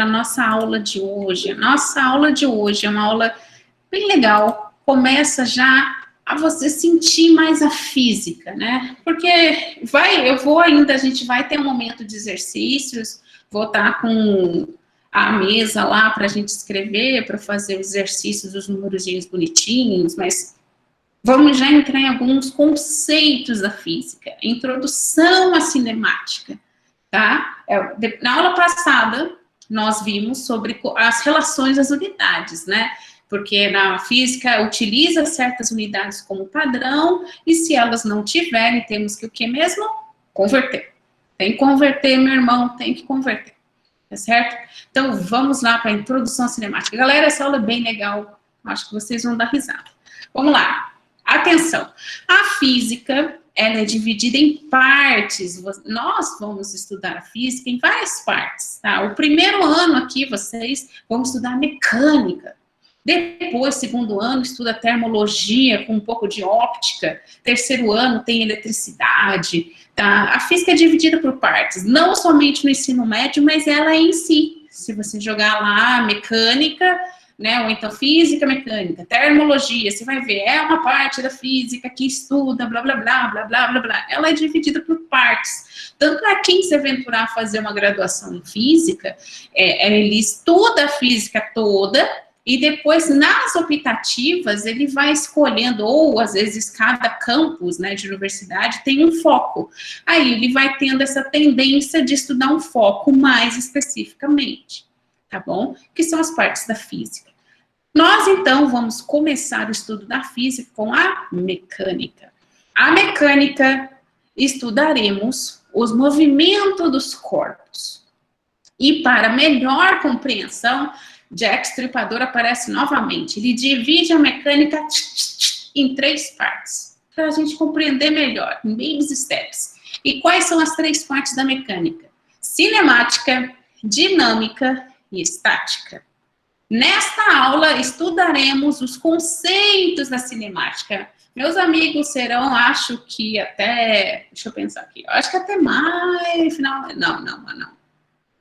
para a nossa aula de hoje. A nossa aula de hoje é uma aula bem legal. Começa já a você sentir mais a física, né? Porque a gente vai ter um momento de exercícios, vou estar com a mesa lá para a gente escrever, para fazer os exercícios dos numerozinhos bonitinhos, mas vamos já entrar em alguns conceitos da física. Introdução à cinemática, tá? Na aula passada, nós vimos sobre as relações das unidades, né? Porque na física utiliza certas unidades como padrão, e se elas não tiverem, temos que o que mesmo? Converter. Tem que converter, meu irmão, tem que converter. Tá certo? Então, vamos lá para a introdução à cinemática. Galera, essa aula é bem legal. Acho que vocês vão dar risada. Vamos lá. Atenção. A física, ela é dividida em partes. Nós vamos estudar a física em várias partes, tá? O primeiro ano aqui, vocês vão estudar mecânica. Depois, segundo ano, estuda termologia com um pouco de óptica. Terceiro ano tem eletricidade, tá? A física é dividida por partes, não somente no ensino médio, mas ela em si. Se você jogar lá mecânica, né, ou então física, mecânica, termologia, você vai ver, é uma parte da física que estuda, blá, blá, blá, blá, blá, blá, blá. Ela é dividida por partes. Tanto para quem se aventurar a fazer uma graduação em física, ele estuda a física toda, e depois, nas optativas, ele vai escolhendo, ou às vezes cada campus, né, de universidade tem um foco. Aí ele vai tendo essa tendência de estudar um foco mais especificamente, tá bom? Que são as partes da física. Nós, então, vamos começar o estudo da física com a mecânica. A mecânica, estudaremos os movimentos dos corpos. E para melhor compreensão, Jack Stripador aparece novamente. Ele divide a mecânica em 3 partes, para a gente compreender melhor, em baby steps. E quais são as 3 partes da mecânica? Cinemática, dinâmica e estática. Nesta aula, estudaremos os conceitos da cinemática. Meus amigos serão, acho que até... Deixa eu pensar aqui. Eu acho que até maio, final... Não.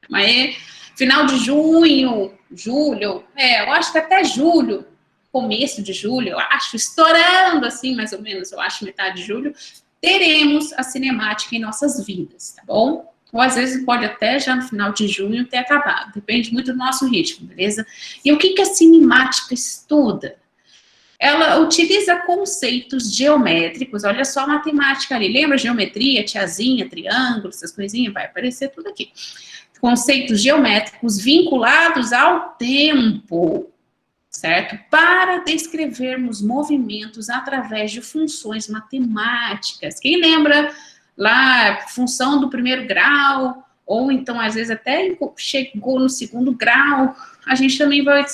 Mas final de junho, julho, eu acho que até julho, começo de julho, eu acho, estourando assim, mais ou menos, eu acho, metade de julho, teremos a cinemática em nossas vidas, tá bom? Ou às vezes pode até já no final de junho ter acabado, depende muito do nosso ritmo, beleza? E o que a cinemática estuda? Ela utiliza conceitos geométricos, olha só a matemática ali, lembra geometria, tiazinha, triângulo, essas coisinhas, vai aparecer tudo aqui. Conceitos geométricos vinculados ao tempo, certo? Para descrevermos movimentos através de funções matemáticas. Quem lembra lá, função do primeiro grau, ou então, às vezes, até chegou no segundo grau, a gente também vai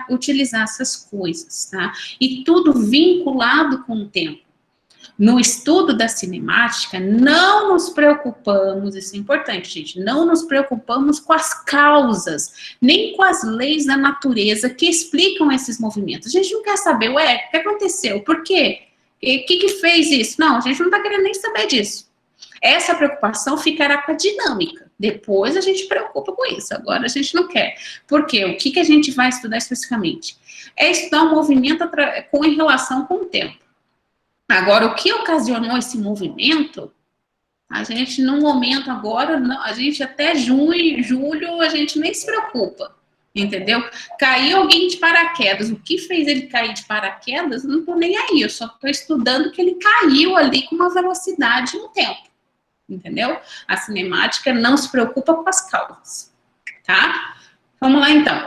utilizar essas coisas, tá? E tudo vinculado com o tempo. No estudo da cinemática, não nos preocupamos, isso é importante, gente, não nos preocupamos com as causas, nem com as leis da natureza que explicam esses movimentos. A gente não quer saber, o que aconteceu? Por quê? O que fez isso? Não, a gente não está querendo nem saber disso. Essa preocupação ficará com a dinâmica. Depois a gente preocupa com isso, agora a gente não quer. Por quê? O que a gente vai estudar especificamente? É estudar o movimento em relação com o tempo. Agora, o que ocasionou esse movimento, a gente, no momento agora, não, a gente até junho, julho, a gente nem se preocupa, entendeu? Caiu alguém de paraquedas, o que fez ele cair de paraquedas, não tô nem aí, eu só tô estudando que ele caiu ali com uma velocidade no tempo, entendeu? A cinemática não se preocupa com as causas, tá? Vamos lá, então.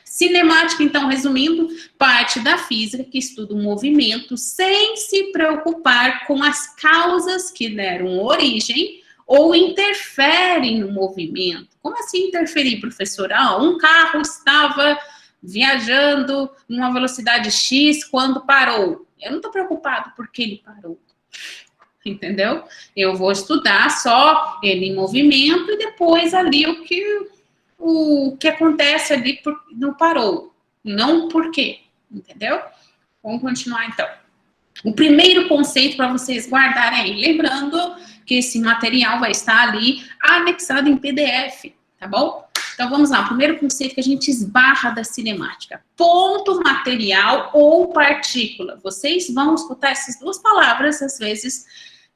Cinemática, então, resumindo, parte da física que estuda o movimento sem se preocupar com as causas que deram origem ou interferem no movimento. Como assim interferir, professora? Um carro estava viajando numa velocidade X quando parou. Eu não estou preocupado porque ele parou. Entendeu? Eu vou estudar só ele em movimento e depois ali o que acontece ali não parou, não por quê, entendeu? Vamos continuar, então. O primeiro conceito para vocês guardarem aí, lembrando que esse material vai estar ali anexado em PDF, tá bom? Então, vamos lá. O primeiro conceito que a gente esbarra da cinemática. Ponto material ou partícula. Vocês vão escutar essas duas palavras, às vezes,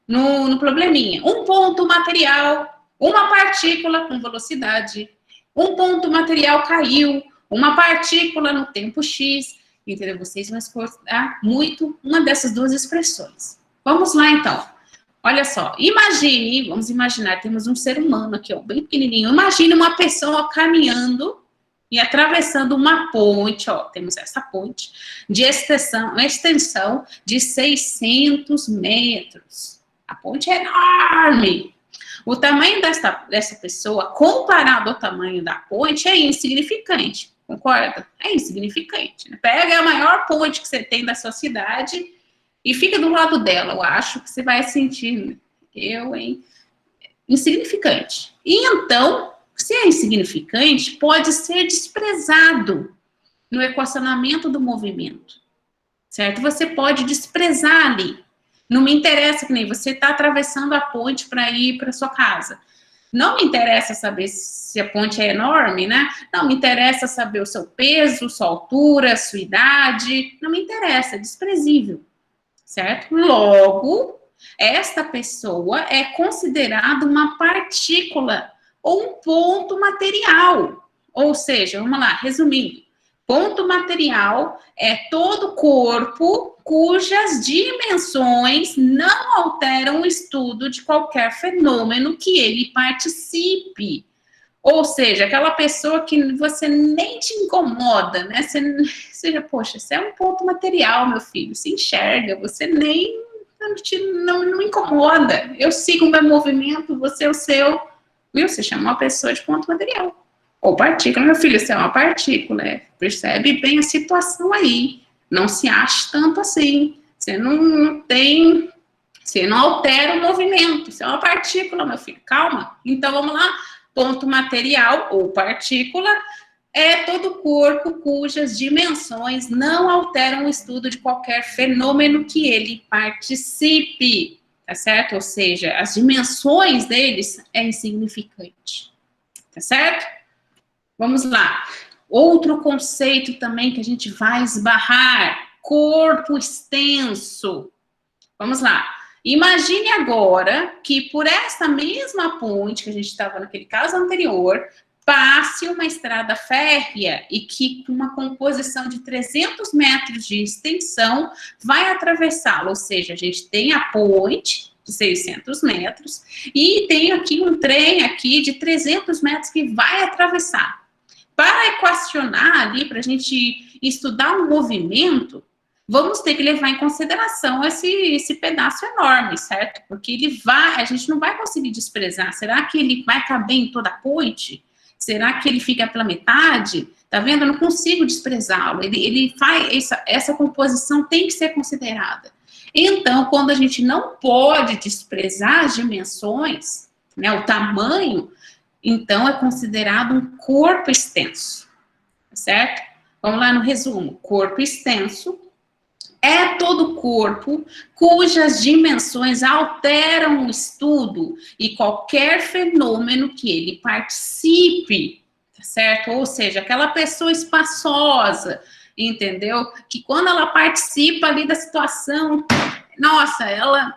no probleminha. Um ponto material, uma partícula com velocidade. Um ponto material caiu, uma partícula no tempo X. Entendeu? Vocês vão escutar muito uma dessas duas expressões. Vamos lá, então. Olha só, imagine, vamos imaginar, temos um ser humano aqui, ó, bem pequenininho. Imagine uma pessoa caminhando e atravessando uma ponte, ó, temos essa ponte, de extensão de 600 metros. A ponte é enorme. O tamanho dessa pessoa, comparado ao tamanho da ponte, é insignificante, concorda? É insignificante. Né? Pega a maior ponte que você tem da sua cidade e fica do lado dela, eu acho que você vai sentir, insignificante. E então, se é insignificante, pode ser desprezado no equacionamento do movimento, certo? Você pode desprezar ali. Não me interessa que nem você está atravessando a ponte para ir para sua casa. Não me interessa saber se a ponte é enorme, né? Não me interessa saber o seu peso, sua altura, sua idade. Não me interessa, é desprezível. Certo? Logo, esta pessoa é considerada uma partícula ou um ponto material. Ou seja, vamos lá, resumindo. Ponto material é todo corpo cujas dimensões não alteram o estudo de qualquer fenômeno que ele participe. Ou seja, aquela pessoa que você nem te incomoda, né? Você poxa, isso é um ponto material, meu filho. Se enxerga, você nem não incomoda. Eu sigo o meu movimento, você o seu. Viu? Você chama uma pessoa de ponto material. Ou partícula, meu filho, você é uma partícula. Percebe bem a situação aí. Não se ache tanto assim. Você não tem. Você não altera o movimento. Você é uma partícula, meu filho. Calma. Então vamos lá. Ponto material ou partícula é todo corpo cujas dimensões não alteram o estudo de qualquer fenômeno que ele participe, tá certo? Ou seja, as dimensões deles é insignificante, tá certo? Vamos lá. Outro conceito também que a gente vai esbarrar, corpo extenso. Vamos lá. Imagine agora que por essa mesma ponte que a gente estava naquele caso anterior, passe uma estrada férrea e que com uma composição de 300 metros de extensão vai atravessá-la. Ou seja, a gente tem a ponte de 600 metros e tem aqui um trem aqui de 300 metros que vai atravessar. Para equacionar ali, para a gente estudar um movimento, vamos ter que levar em consideração esse pedaço enorme, certo? Porque a gente não vai conseguir desprezar. Será que ele vai caber em toda a ponte? Será que ele fica pela metade? Tá vendo? Eu não consigo desprezá-lo. Ele faz, essa composição tem que ser considerada. Então, quando a gente não pode desprezar as dimensões, né, o tamanho, então é considerado um corpo extenso, certo? Vamos lá no resumo. Corpo extenso é todo corpo cujas dimensões alteram o estudo e qualquer fenômeno que ele participe, tá certo? Ou seja, aquela pessoa espaçosa, entendeu? Que quando ela participa ali da situação, nossa, ela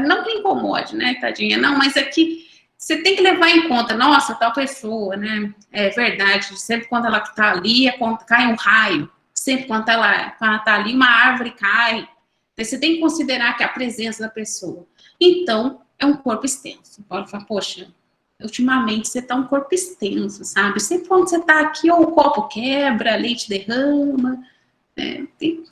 não que incomode, né, tadinha? Não, mas é que você tem que levar em conta, nossa, tal pessoa, né? É verdade, sempre quando ela tá ali, cai um raio. Sempre quando ela está ali, uma árvore cai. Então, você tem que considerar que a presença da pessoa. Então, é um corpo extenso. Pode falar, poxa, ultimamente você está um corpo extenso, sabe? Sempre quando você está aqui, ou o copo quebra, leite derrama. Tem que,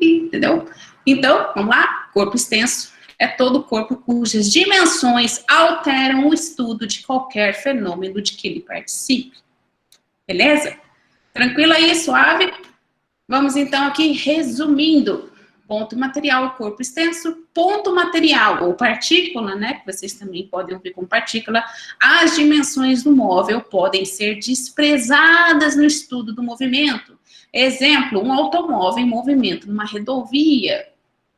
entendeu? Então, vamos lá? Corpo extenso é todo corpo cujas dimensões alteram o estudo de qualquer fenômeno de que ele participe. Beleza? Tranquilo aí, suave? Vamos então aqui resumindo. Ponto material, corpo extenso. Ponto material ou partícula, né? Que vocês também podem ouvir como partícula. As dimensões do móvel podem ser desprezadas no estudo do movimento. Exemplo, um automóvel em movimento numa rodovia,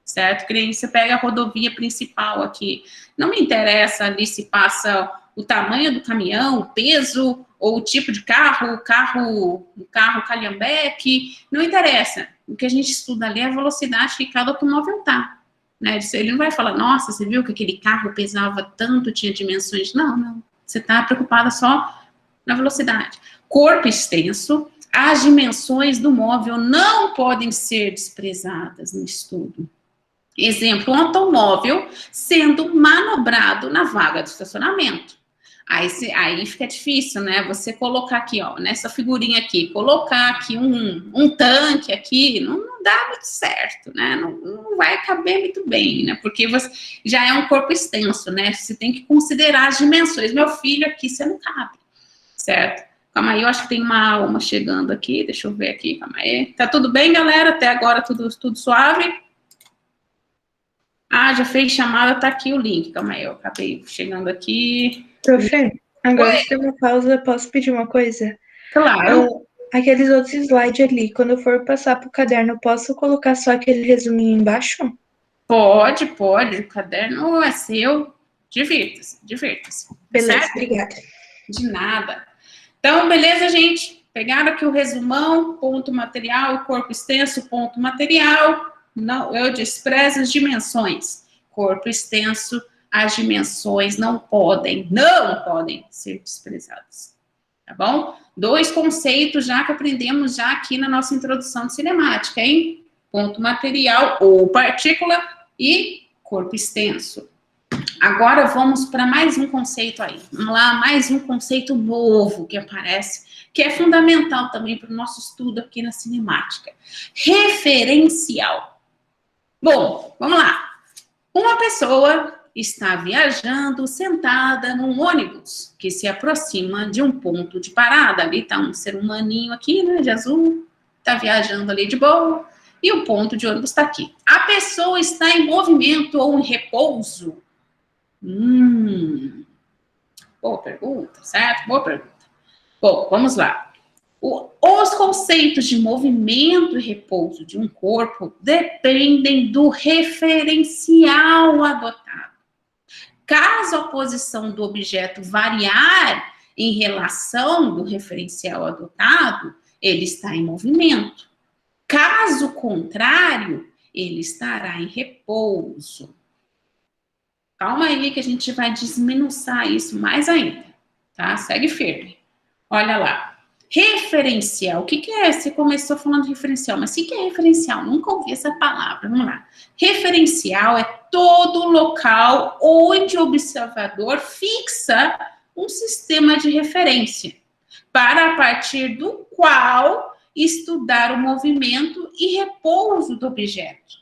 certo? Que você pega a rodovia principal aqui. Não me interessa ali se passa o tamanho do caminhão, o peso ou o tipo de carro, o carro calhambeque, não interessa. O que a gente estuda ali é a velocidade que cada automóvel tá. Né? Ele não vai falar, nossa, você viu que aquele carro pesava tanto, tinha dimensões. Não, não. Você está preocupada só na velocidade. Corpo extenso, as dimensões do móvel não podem ser desprezadas no estudo. Exemplo, um automóvel sendo manobrado na vaga do estacionamento. Aí fica difícil, né? Você colocar aqui, ó, nessa figurinha aqui, colocar aqui um tanque aqui, não dá muito certo, né? Não vai caber muito bem, né? Porque você já é um corpo extenso, né? Você tem que considerar as dimensões. Meu filho, aqui você não cabe, certo? Calma aí, eu acho que tem uma alma chegando aqui. Deixa eu ver aqui, calma aí. Tá tudo bem, galera? Até agora tudo suave? Ah, já fez chamada, tá aqui o link. Calma aí, eu acabei chegando aqui. Profe, agora Oi. se tem uma pausa, posso pedir uma coisa? Claro. Aqueles outros slides ali, quando eu for passar pro caderno, posso colocar só aquele resuminho embaixo? Pode. O caderno é seu. Divirta-se. Beleza, Certo? obrigada. De nada. Então, beleza, gente? Pegaram aqui o resumão, ponto material, corpo extenso, ponto material. Não, eu desprezo as dimensões. Corpo extenso, as dimensões não podem ser desprezadas. Tá bom? 2 conceitos já que aprendemos já aqui na nossa introdução de cinemática, hein? Ponto material ou partícula e corpo extenso. Agora vamos para mais um conceito aí. Vamos lá, mais um conceito novo que aparece, que é fundamental também para o nosso estudo aqui na cinemática. Referencial. Bom, vamos lá. Uma pessoa está viajando sentada num ônibus que se aproxima de um ponto de parada. Ali está um ser humaninho aqui, né, de azul, está viajando ali de boa, e o ponto de ônibus está aqui. A pessoa está em movimento ou em repouso? Boa pergunta, certo? Boa pergunta. Bom, vamos lá. Os conceitos de movimento e repouso de um corpo dependem do referencial adotado. Caso a posição do objeto variar em relação do referencial adotado, ele está em movimento. Caso contrário, ele estará em repouso. Calma aí que a gente vai desminuçar isso mais ainda, tá? Segue firme. Olha lá. Referencial. O que é? Você começou falando de referencial, mas o que é referencial? Nunca ouvi essa palavra. Vamos lá. Referencial é todo local onde o observador fixa um sistema de referência, para a partir do qual estudar o movimento e repouso do objeto.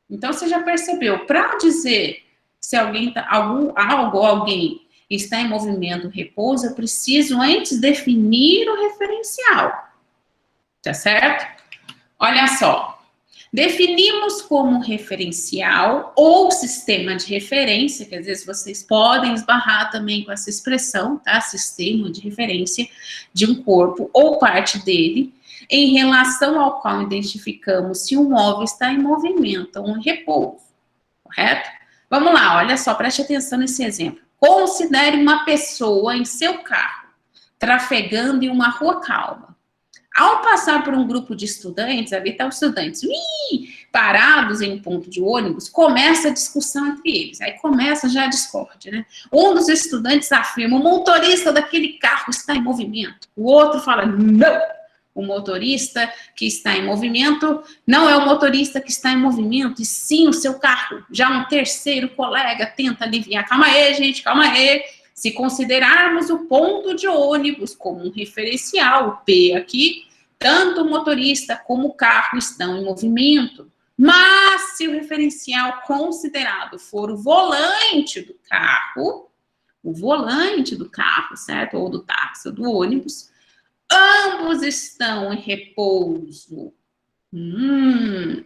Então, você já percebeu, para dizer se alguém alguém está em movimento ou repouso, eu preciso antes definir o referencial. Tá certo? Olha só. Definimos como referencial ou sistema de referência, que às vezes vocês podem esbarrar também com essa expressão, tá? Sistema de referência de um corpo ou parte dele, em relação ao qual identificamos se um móvel está em movimento ou em repouso. Correto? Vamos lá, olha só, preste atenção nesse exemplo. Considere uma pessoa em seu carro, trafegando em uma rua calma. Ao passar por um grupo de estudantes, ali estão os estudantes, parados em um ponto de ônibus, começa a discussão entre eles. Aí começa já a discórdia, né? Um dos estudantes afirma, o motorista daquele carro está em movimento. O outro fala, não, o motorista que está em movimento não é o motorista que está em movimento, e sim o seu carro. Já um terceiro colega tenta aliviar. Calma aí, gente, calma aí. Se considerarmos o ponto de ônibus como um referencial, o P aqui, tanto o motorista como o carro estão em movimento. Mas se o referencial considerado for o volante do carro, certo? Ou do táxi ou do ônibus, ambos estão em repouso. Vamos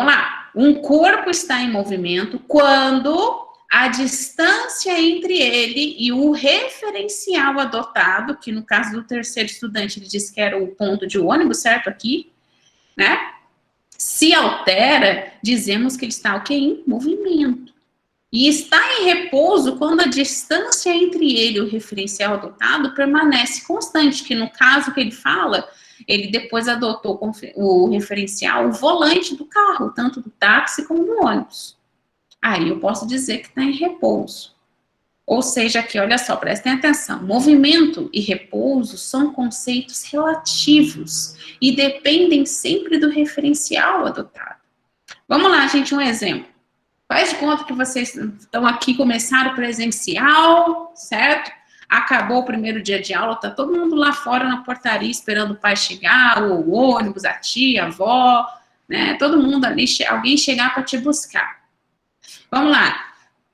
lá. Um corpo está em movimento quando a distância entre ele e o referencial adotado, que no caso do terceiro estudante, ele disse que era o ponto de ônibus, certo? Aqui, né? Se altera, dizemos que ele está o quê? Em movimento. E está em repouso quando a distância entre ele e o referencial adotado permanece constante, que no caso que ele fala, ele depois adotou o referencial, o volante do carro, tanto do táxi como do ônibus. Aí eu posso dizer que está em repouso. Ou seja, aqui, olha só, prestem atenção, movimento e repouso são conceitos relativos e dependem sempre do referencial adotado. Vamos lá, gente, um exemplo. Faz de conta que vocês estão aqui, começaram presencial, certo? Acabou o primeiro dia de aula, tá todo mundo lá fora na portaria esperando o pai chegar, o ônibus, a tia, a avó, né? Todo mundo ali, alguém chegar para te buscar. Vamos lá.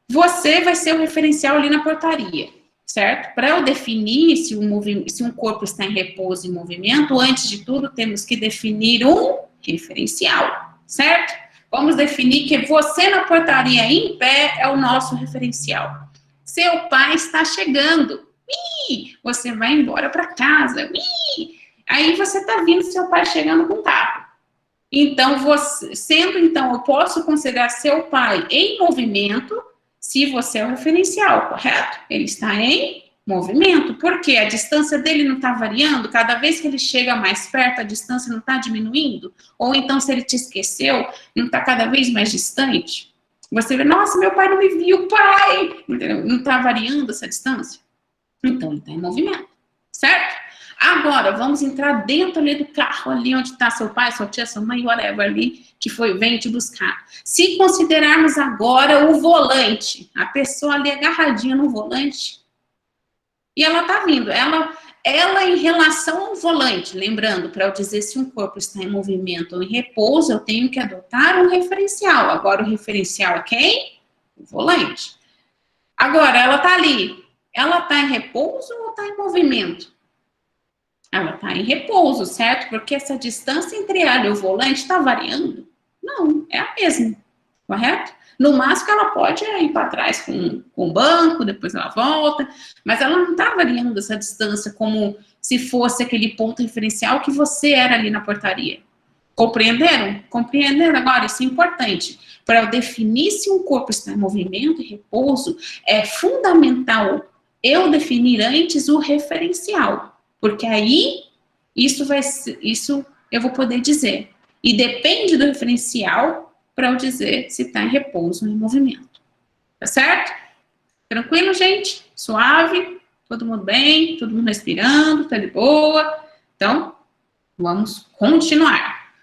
Você vai ser o referencial ali na portaria, certo? Para eu definir se um corpo está em repouso e movimento, antes de tudo, temos que definir um referencial, certo? Vamos definir que você na portaria em pé é o nosso referencial. Seu pai está chegando. Você vai embora para casa. Aí você está vendo seu pai chegando com o carro. Então, eu posso considerar seu pai em movimento se você é o referencial, correto? Ele está em movimento. Por quê? A distância dele não está variando? Cada vez que ele chega mais perto, a distância não está diminuindo? Ou então, se ele te esqueceu, não está cada vez mais distante? Você vê, nossa, meu pai não me viu, pai! Entendeu? Não está variando essa distância? Então, ele está em movimento, certo? Agora, vamos entrar dentro ali do carro, ali onde está seu pai, sua tia, sua mãe, whatever ali, que vem te buscar. Se considerarmos agora o volante, a pessoa ali agarradinha no volante, e ela está vindo, ela em relação ao volante, lembrando, para eu dizer se um corpo está em movimento ou em repouso, eu tenho que adotar um referencial. Agora, o referencial é quem? O volante. Agora, ela está ali, ela está em repouso ou está em movimento? Ela está em repouso, certo? Porque essa distância entre ela e o volante está variando? Não, é a mesma, correto? No máximo, ela pode ir para trás com o banco, depois ela volta, mas ela não está variando essa distância como se fosse aquele ponto referencial que você era ali na portaria. Compreenderam? Compreenderam agora? Isso é importante. Para eu definir se um corpo está em movimento e repouso, é fundamental eu definir antes o referencial. Porque aí, isso eu vou poder dizer. E depende do referencial para eu dizer se está em repouso ou em movimento. Tá certo? Tranquilo, gente? Suave? Todo mundo bem? Todo mundo respirando? Tá de boa? Então, vamos continuar.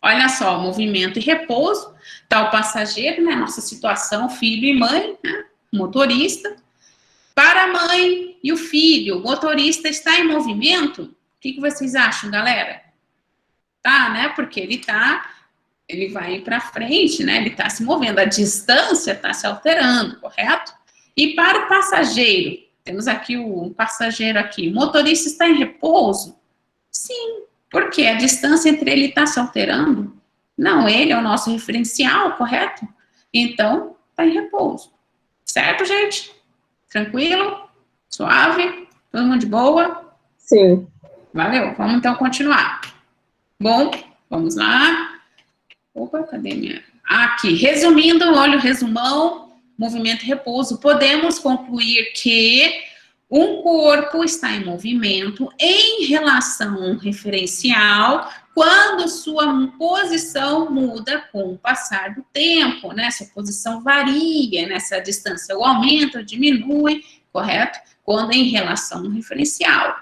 Olha só, movimento e repouso. Tá o passageiro, né? Nossa situação, filho e mãe, né? Motorista. Para a mãe e o filho, o motorista está em movimento? O que vocês acham, galera? Tá, né? Porque ele vai para frente, né? Ele está se movendo, a distância está se alterando, correto? E para o passageiro, temos aqui um passageiro aqui, o motorista está em repouso? Sim, porque a distância entre ele está se alterando? Não, ele é o nosso referencial, correto? Então, está em repouso. Certo, gente? Tranquilo? Suave? Todo mundo de boa? Sim. Valeu, vamos então continuar. Bom, vamos lá. Opa, cadê minha... Aqui, resumindo, olha o resumão, movimento e repouso. Podemos concluir que um corpo está em movimento em relação a um referencial quando sua posição muda com o passar do tempo, né? Sua posição varia nessa distância, ou aumenta ou diminui, correto? Quando é em relação a um referencial.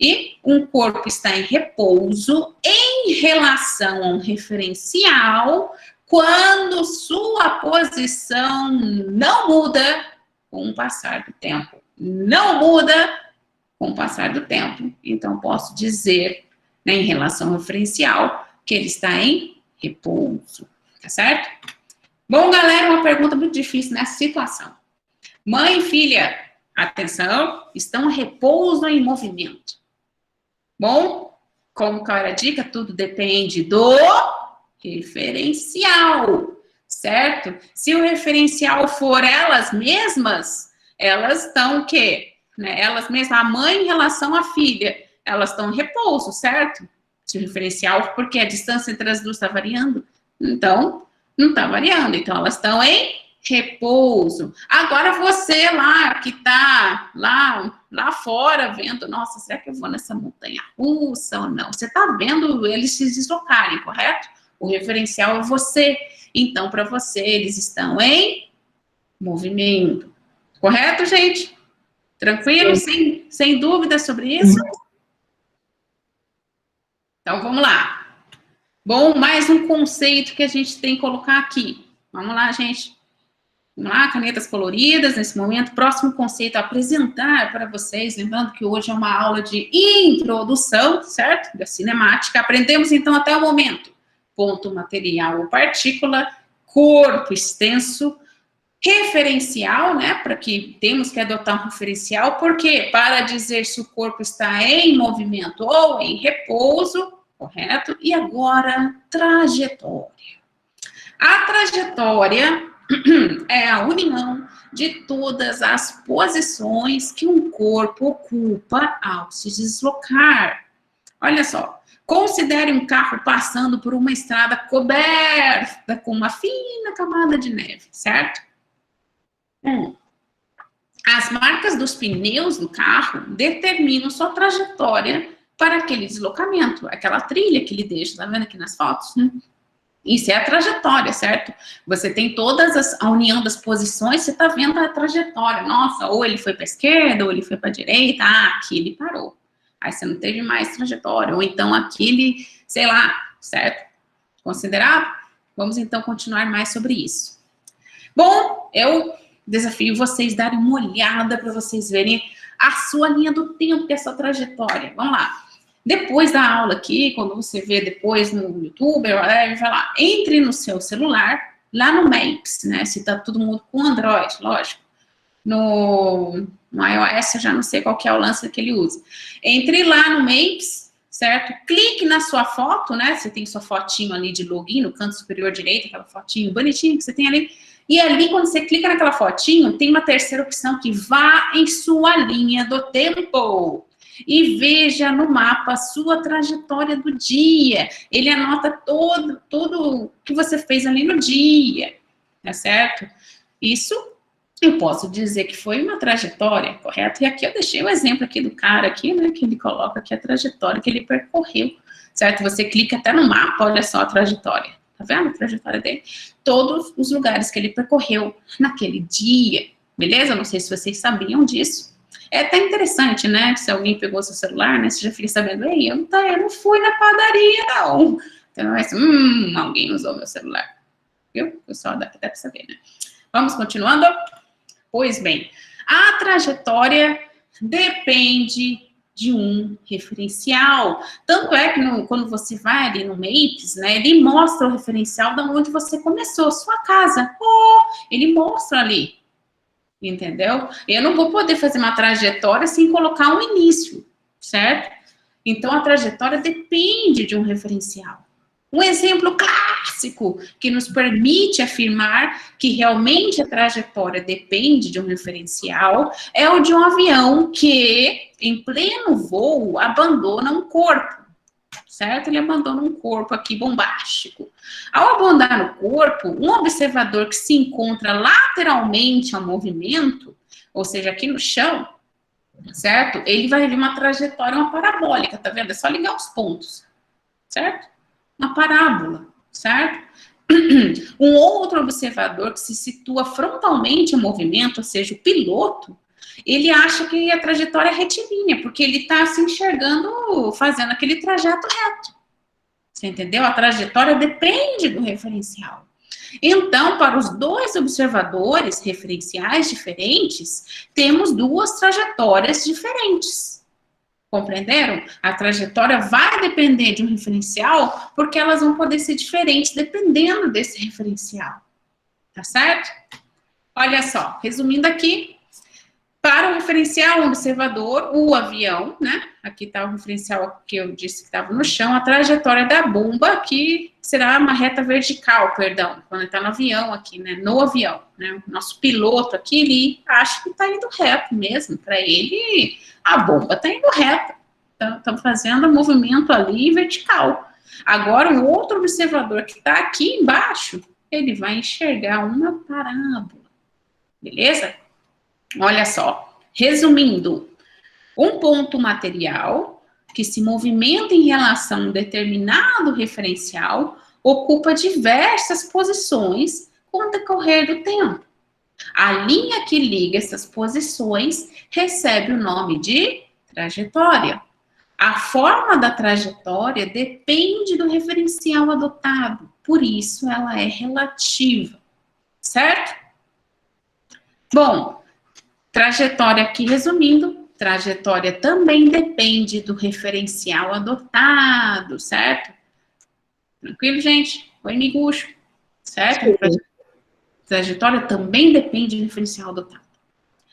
E um corpo está em repouso em relação a um referencial quando sua posição não muda com o passar do tempo. Não muda com o passar do tempo. Então, posso dizer, né, em relação ao referencial, que ele está em repouso. Tá certo? Bom, galera, uma pergunta muito difícil nessa situação. Mãe e filha, atenção, estão em repouso ou em movimento? Bom, como qual era a dica? Tudo depende do referencial, certo? Se o referencial for elas mesmas, elas estão o quê? Né? Elas mesmas, a mãe em relação à filha, elas estão em repouso, certo? Se o referencial, porque a distância entre as duas está variando, então, não está variando, então elas estão em repouso. Agora você lá, que está lá fora vendo, nossa, será que eu vou nessa montanha russa ou não? Você está vendo eles se deslocarem, correto? O referencial é você. Então, para você, eles estão em movimento. Correto, gente? Tranquilo? Sem dúvida sobre isso? Então, vamos lá. Bom, mais um conceito que a gente tem que colocar aqui. Vamos lá, gente. Vamos lá, canetas coloridas nesse momento. Próximo conceito a apresentar para vocês. Lembrando que hoje é uma aula de introdução, certo? Da cinemática. Aprendemos, então, até o momento. Ponto material ou partícula, corpo extenso, referencial, né? Para que temos que adotar um referencial. Por quê? Para dizer se o corpo está em movimento ou em repouso, correto? E agora, trajetória. A trajetória é a união de todas as posições que um corpo ocupa ao se deslocar. Olha só, considere um carro passando por uma estrada coberta com uma fina camada de neve, certo? As marcas dos pneus do carro determinam sua trajetória para aquele deslocamento, aquela trilha que ele deixa, tá vendo aqui nas fotos, né? Isso é a trajetória, certo? Você tem a união das posições, você está vendo a trajetória. Nossa, ou ele foi para a esquerda, ou ele foi para a direita. Ah, aqui ele parou. Aí você não teve mais trajetória. Ou então aqui ele, sei lá, certo? Considerado? Vamos então continuar mais sobre isso. Bom, eu desafio vocês darem uma olhada para vocês verem a sua linha do tempo, que é a sua trajetória. Vamos lá. Depois da aula aqui, quando você vê depois no YouTube, vai lá, entre no seu celular, lá no Maps, né? Se tá todo mundo com Android, lógico. No iOS, eu já não sei qual que é o lance que ele usa. Entre lá no Maps, certo? Clique na sua foto, né? Você tem sua fotinho ali de login no canto superior direito, aquela fotinho bonitinha que você tem ali. E ali, quando você clica naquela fotinho, tem uma terceira opção que vá em sua linha do tempo. E veja no mapa a sua trajetória do dia. Ele anota tudo o que você fez ali no dia, tá certo? Isso eu posso dizer que foi uma trajetória, correto? E aqui eu deixei o exemplo aqui do cara aqui, né, que ele coloca aqui a trajetória que ele percorreu, certo? Você clica até no mapa, olha só a trajetória, tá vendo a trajetória dele? Todos os lugares que ele percorreu naquele dia, beleza? Não sei se vocês sabiam disso. É até interessante, né? Se alguém pegou seu celular, né? Você já fica sabendo, ei, eu não fui na padaria, não. Então, é assim, alguém usou meu celular. Viu? O pessoal dá para saber, né? Vamos continuando? Pois bem, a trajetória depende de um referencial. Tanto é que quando você vai ali no Maps, né? Ele mostra o referencial de onde você começou, sua casa. Ele mostra ali. Entendeu? Eu não vou poder fazer uma trajetória sem colocar um início, certo? Então, a trajetória depende de um referencial. Um exemplo clássico que nos permite afirmar que realmente a trajetória depende de um referencial é o de um avião que, em pleno voo, abandona um corpo. Certo? Ele abandona um corpo aqui bombástico. Ao abandonar o corpo, um observador que se encontra lateralmente ao movimento, ou seja, aqui no chão, certo? Ele vai ver uma trajetória, uma parabólica, tá vendo? É só ligar os pontos, certo? Uma parábola, certo? Um outro observador que se situa frontalmente ao movimento, ou seja, o piloto, ele acha que a trajetória é retilínea, porque ele está se enxergando, fazendo aquele trajeto reto. Você entendeu? A trajetória depende do referencial. Então, para os dois observadores referenciais diferentes, temos duas trajetórias diferentes. Compreenderam? A trajetória vai depender de um referencial, porque elas vão poder ser diferentes dependendo desse referencial. Tá certo? Olha só, resumindo aqui, para o referencial observador, o avião, né? Aqui está o referencial que eu disse que estava no chão, a trajetória da bomba, que será uma reta vertical, perdão, quando está no avião aqui, né? No avião, né? O nosso piloto aqui, ele acha que está indo reto mesmo. Para ele, a bomba está indo reta. Estamos fazendo um movimento ali vertical. Agora, o outro observador que está aqui embaixo, ele vai enxergar uma parábola. Beleza? Olha só. Resumindo, um ponto material que se movimenta em relação a um determinado referencial ocupa diversas posições com o decorrer do tempo. A linha que liga essas posições recebe o nome de trajetória. A forma da trajetória depende do referencial adotado, por isso ela é relativa, certo? Bom, trajetória aqui resumindo, trajetória também depende do referencial adotado, certo? Tranquilo, gente? Oi, miguxo, certo? Sim. Trajetória também depende do referencial adotado.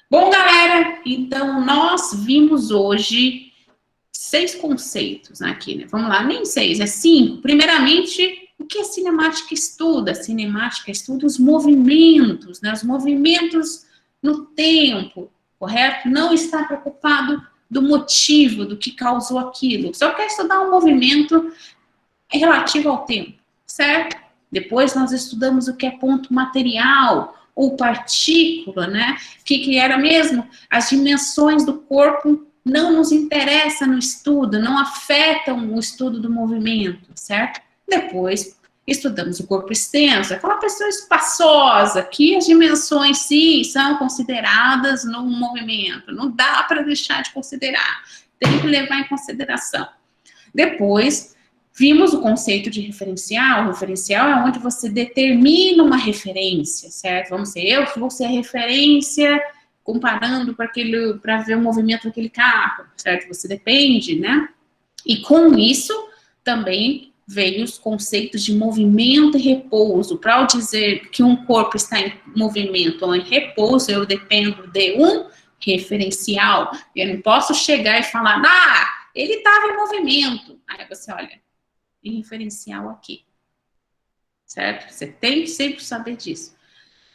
Bom, galera, então nós vimos hoje 6 conceitos aqui, né? Vamos lá, nem 6, é 5. Primeiramente, o que a cinemática estuda? A cinemática estuda os movimentos, né? Os movimentos no tempo, correto? Não está preocupado do motivo, do que causou aquilo. Só quer estudar um movimento relativo ao tempo, certo? Depois nós estudamos o que é ponto material ou partícula, né? O que era mesmo? As dimensões do corpo não nos interessam no estudo, não afetam o estudo do movimento, certo? Depois estudamos o corpo extenso, aquela pessoa espaçosa, que as dimensões, sim, são consideradas no movimento, não dá para deixar de considerar, tem que levar em consideração. Depois, vimos o conceito de referencial. O referencial é onde você determina uma referência, certo? Vamos ser eu que vou ser a referência comparando para ver o movimento daquele carro, certo? Você depende, né? E com isso também veio os conceitos de movimento e repouso. Para eu dizer que um corpo está em movimento ou em repouso, eu dependo de um referencial. Eu não posso chegar e falar, ele estava em movimento. Aí você olha, em referencial aqui, certo? Você tem que sempre saber disso.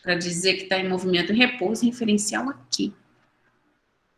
Para dizer que está em movimento e repouso, referencial aqui,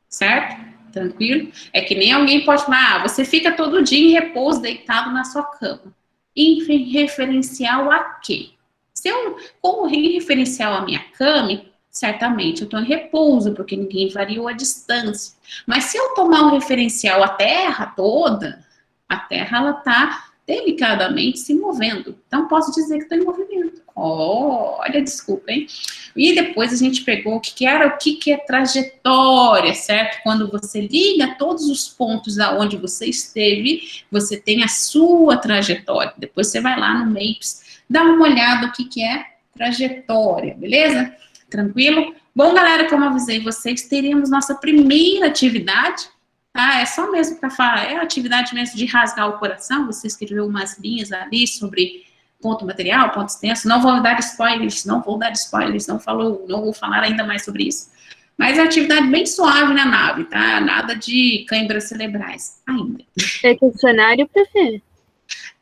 certo? Tranquilo? É que nem alguém pode falar, você fica todo dia em repouso, deitado na sua cama. Em referencial a quê? Se eu, como referencial a minha cama, certamente eu estou em repouso, porque ninguém variou a distância. Mas se eu tomar um referencial à Terra toda, a Terra, ela está delicadamente se movendo. Então, posso dizer que está em movimento. Olha, desculpa, hein? E depois a gente pegou o que é trajetória, certo? Quando você liga todos os pontos aonde você esteve, você tem a sua trajetória. Depois você vai lá no Maps, dá uma olhada no que é trajetória, beleza? Tranquilo? Bom, galera, como eu avisei vocês, teremos nossa primeira atividade. É só mesmo para falar, é a atividade mesmo de rasgar o coração, você escreveu umas linhas ali sobre ponto material, ponto extenso, não vou dar spoilers, não vou falar ainda mais sobre isso. Mas é uma atividade bem suave na nave, tá? Nada de câimbras cerebrais ainda. É questionário, profe?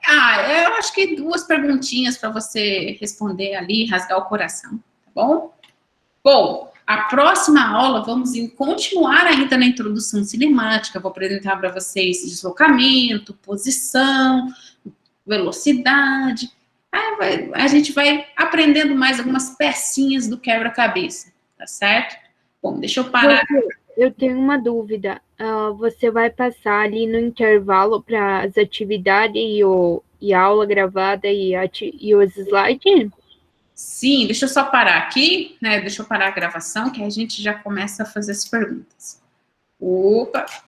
Eu acho que 2 perguntinhas para você responder ali, rasgar o coração, tá bom? Bom, a próxima aula vamos continuar ainda na introdução cinemática, vou apresentar para vocês deslocamento, posição, velocidade. A gente vai aprendendo mais algumas pecinhas do quebra-cabeça, tá certo? Bom, deixa eu parar. Eu tenho uma dúvida. Você vai passar ali no intervalo para as atividades e a aula gravada e os slides? Sim, deixa eu só parar aqui, né? Deixa eu parar a gravação, que a gente já começa a fazer as perguntas. Opa!